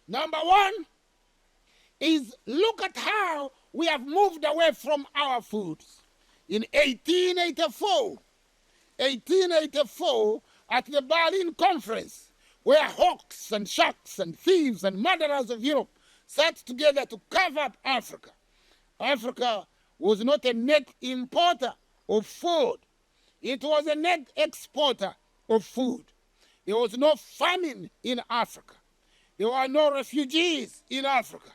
Number one is look at how we have moved away from our foods. In 1884, at the Berlin Conference, where hawks and sharks and thieves and murderers of Europe sat together to cover up Africa. Africa was not a net importer of food. It was a net exporter of food. There was no famine in Africa. There were no refugees in Africa.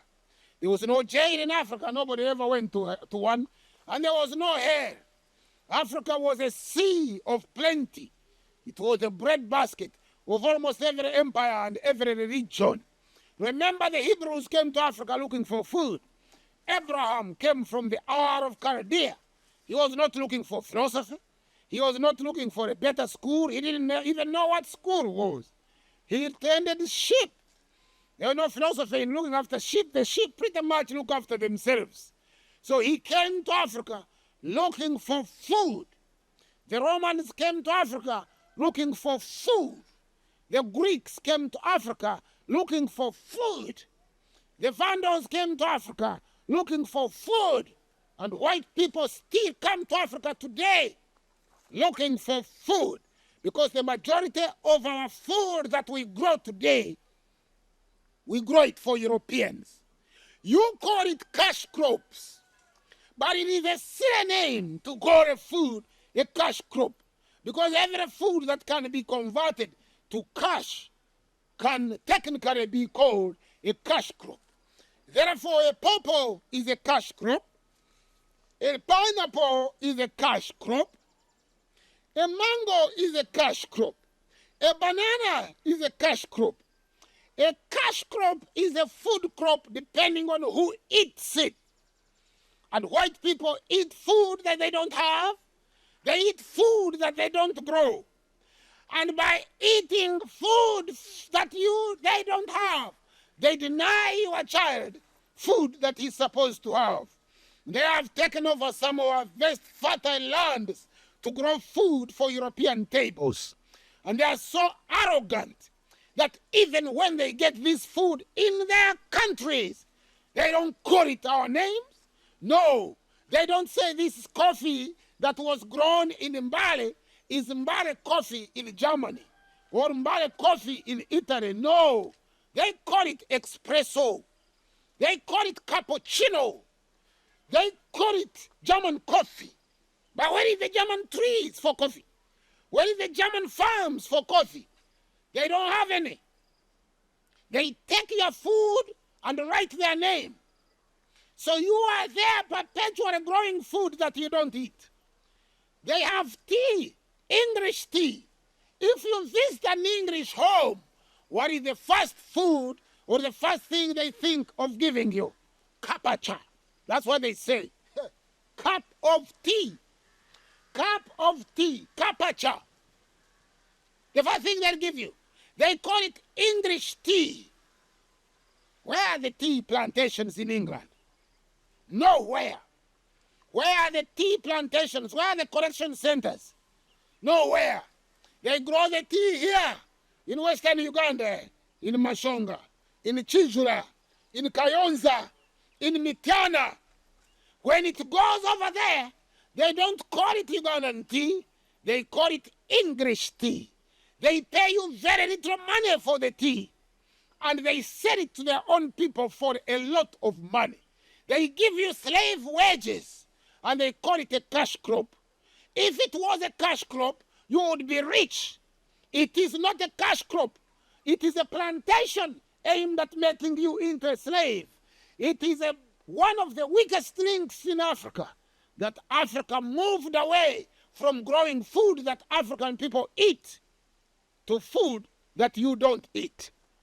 There was no jail in Africa. Nobody ever went to one. And there was no hair. Africa was a sea of plenty. It was a breadbasket of almost every empire and every religion. Remember, the Hebrews came to Africa looking for food. Abraham came from the Ur of Chaldea. He was not looking for philosophy. He was not looking for a better school. He didn't even know what school was. He tended sheep. There was no philosophy in looking after sheep. The sheep pretty much look after themselves. So he came to Africa looking for food. The Romans came to Africa looking for food. The Greeks came to Africa looking for food. The Vandals came to Africa looking for food. And white people still come to Africa today looking for food, because the majority of our food that we grow today, we grow it for Europeans. You call it cash crops, but it is a silly name to call a food a cash crop, because every food that can be converted to cash can technically be called a cash crop. Therefore, a pawpaw is a cash crop, a pineapple is a cash crop, a mango is a cash crop, a banana is a cash crop. A cash crop is a food crop depending on who eats it. And white people eat food that they don't have. They eat food that they don't grow. And by eating food that they don't have, they deny your child food that he's supposed to have. They have taken over some of our best fertile lands to grow food for European tables. And they are so arrogant that even when they get this food in their countries, they don't call it our names. No, they don't say this coffee that was grown in Mbale is Mbale coffee in Germany or Mbale coffee in Italy. No, they call it espresso. They call it cappuccino. They call it German coffee. But where is the German trees for coffee? Where is the German farms for coffee? They don't have any. They take your food and write their name. So you are there perpetually growing food that you don't eat. They have tea, English tea. If you visit an English home, what is the first food or the first thing they think of giving you? Cup of cha. That's what they say. Cup of tea. Cup of tea. Cup of cha. The first thing they'll give you. They call it English tea. Where are the tea plantations in England? Nowhere. Where are the tea plantations? Where are the collection centers? Nowhere. They grow the tea here in Western Uganda, in Mashonga, in Chijula, in Kayonza, in Mityana. When it goes over there, they don't call it Ugandan tea. They call it English tea. They pay you very little money for the tea, and they sell it to their own people for a lot of money. They give you slave wages, and they call it a cash crop. If it was a cash crop, you would be rich. It is not a cash crop. It is a plantation aimed at making you into a slave. It is one of the weakest links in Africa, that Africa moved away from growing food that African people eat to food that you don't eat.